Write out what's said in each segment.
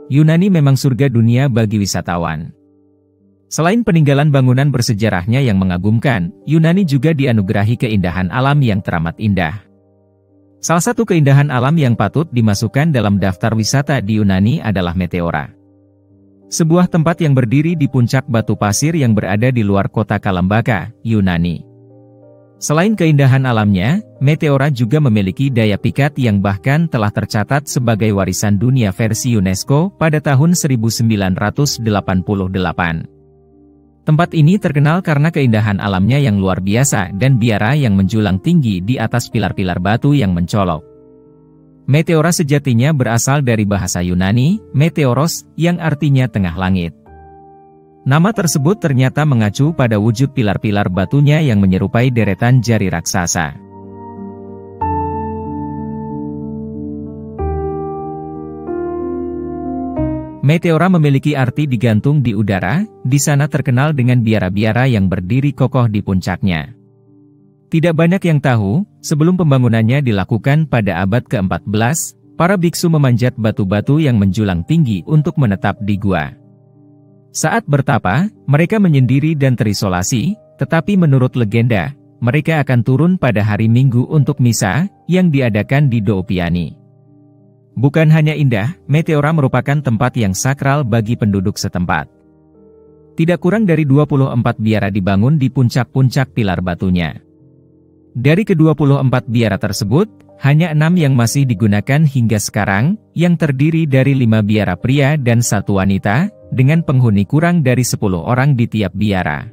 Yunani memang surga dunia bagi wisatawan. Selain peninggalan bangunan bersejarahnya yang mengagumkan, Yunani juga dianugerahi keindahan alam yang teramat indah. Salah satu keindahan alam yang patut dimasukkan dalam daftar wisata di Yunani adalah Meteora. Sebuah tempat yang berdiri di puncak batu pasir yang berada di luar kota Kalambaka, Yunani. Selain keindahan alamnya, Meteora juga memiliki daya pikat yang bahkan telah tercatat sebagai warisan dunia versi UNESCO pada tahun 1988. Tempat ini terkenal karena keindahan alamnya yang luar biasa dan biara yang menjulang tinggi di atas pilar-pilar batu yang mencolok. Meteora sejatinya berasal dari bahasa Yunani, meteoros, yang artinya tengah langit. Nama tersebut ternyata mengacu pada wujud pilar-pilar batunya yang menyerupai deretan jari raksasa. Meteora memiliki arti digantung di udara, di sana terkenal dengan biara-biara yang berdiri kokoh di puncaknya. Tidak banyak yang tahu, sebelum pembangunannya dilakukan pada abad ke-14, para biksu memanjat batu-batu yang menjulang tinggi untuk menetap di gua. Saat bertapa, mereka menyendiri dan terisolasi, tetapi menurut legenda, mereka akan turun pada hari Minggu untuk misa, yang diadakan di Doopiani. Bukan hanya indah, Meteora merupakan tempat yang sakral bagi penduduk setempat. Tidak kurang dari 24 biara dibangun di puncak-puncak pilar batunya. Dari ke-24 biara tersebut, hanya 6 yang masih digunakan hingga sekarang, yang terdiri dari 5 biara pria dan 1 wanita, dengan penghuni kurang dari 10 orang di tiap biara.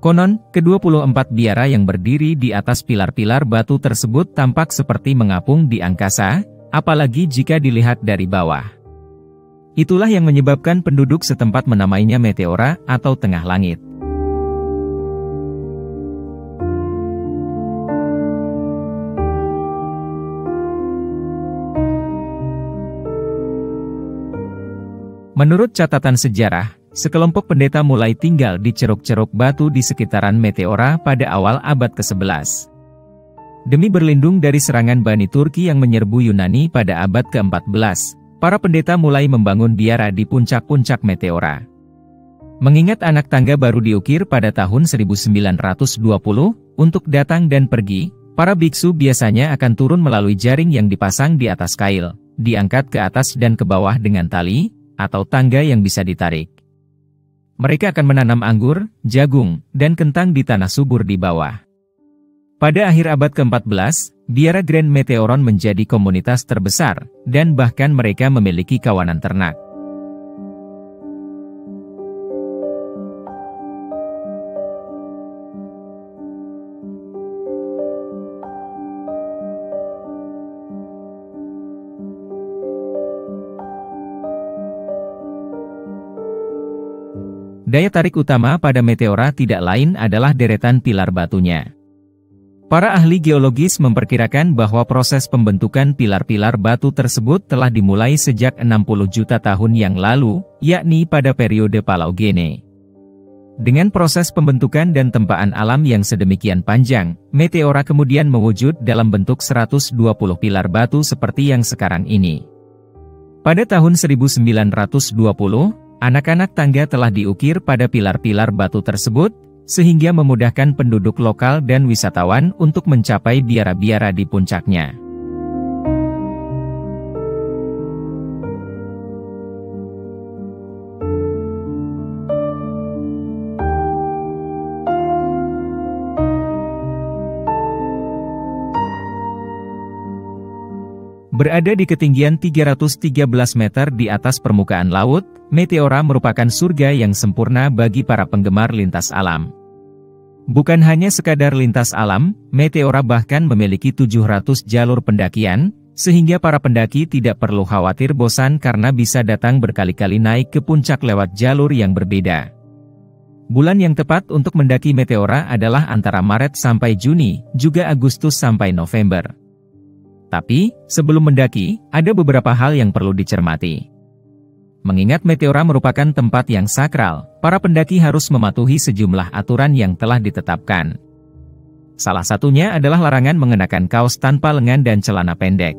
Konon, ke-24 biara yang berdiri di atas pilar-pilar batu tersebut tampak seperti mengapung di angkasa, apalagi jika dilihat dari bawah. Itulah yang menyebabkan penduduk setempat menamainya Meteora atau tengah langit. Menurut catatan sejarah, sekelompok pendeta mulai tinggal di ceruk-ceruk batu di sekitaran Meteora pada awal abad ke-11. Demi berlindung dari serangan Bani Turki yang menyerbu Yunani pada abad ke-14, para pendeta mulai membangun biara di puncak-puncak Meteora. Mengingat anak tangga baru diukir pada tahun 1920, untuk datang dan pergi, para biksu biasanya akan turun melalui jaring yang dipasang di atas kail, diangkat ke atas dan ke bawah dengan tali, atau tangga yang bisa ditarik. Mereka akan menanam anggur, jagung, dan kentang di tanah subur di bawah. Pada akhir abad ke-14, biara Grand Meteoron menjadi komunitas terbesar, dan bahkan mereka memiliki kawanan ternak. Daya tarik utama pada Meteora tidak lain adalah deretan pilar batunya. Para ahli geologis memperkirakan bahwa proses pembentukan pilar-pilar batu tersebut telah dimulai sejak 60 juta tahun yang lalu, yakni pada periode Paleogene. Dengan proses pembentukan dan tempaan alam yang sedemikian panjang, Meteora kemudian mewujud dalam bentuk 120 pilar batu seperti yang sekarang ini. Pada tahun 1920, anak-anak tangga telah diukir pada pilar-pilar batu tersebut, sehingga memudahkan penduduk lokal dan wisatawan untuk mencapai biara-biara di puncaknya. Berada di ketinggian 313 meter di atas permukaan laut, Meteora merupakan surga yang sempurna bagi para penggemar lintas alam. Bukan hanya sekadar lintas alam, Meteora bahkan memiliki 700 jalur pendakian, sehingga para pendaki tidak perlu khawatir bosan karena bisa datang berkali-kali naik ke puncak lewat jalur yang berbeda. Bulan yang tepat untuk mendaki Meteora adalah antara Maret sampai Juni, juga Agustus sampai November. Tapi, sebelum mendaki, ada beberapa hal yang perlu dicermati. Mengingat Meteora merupakan tempat yang sakral, para pendaki harus mematuhi sejumlah aturan yang telah ditetapkan. Salah satunya adalah larangan mengenakan kaos tanpa lengan dan celana pendek.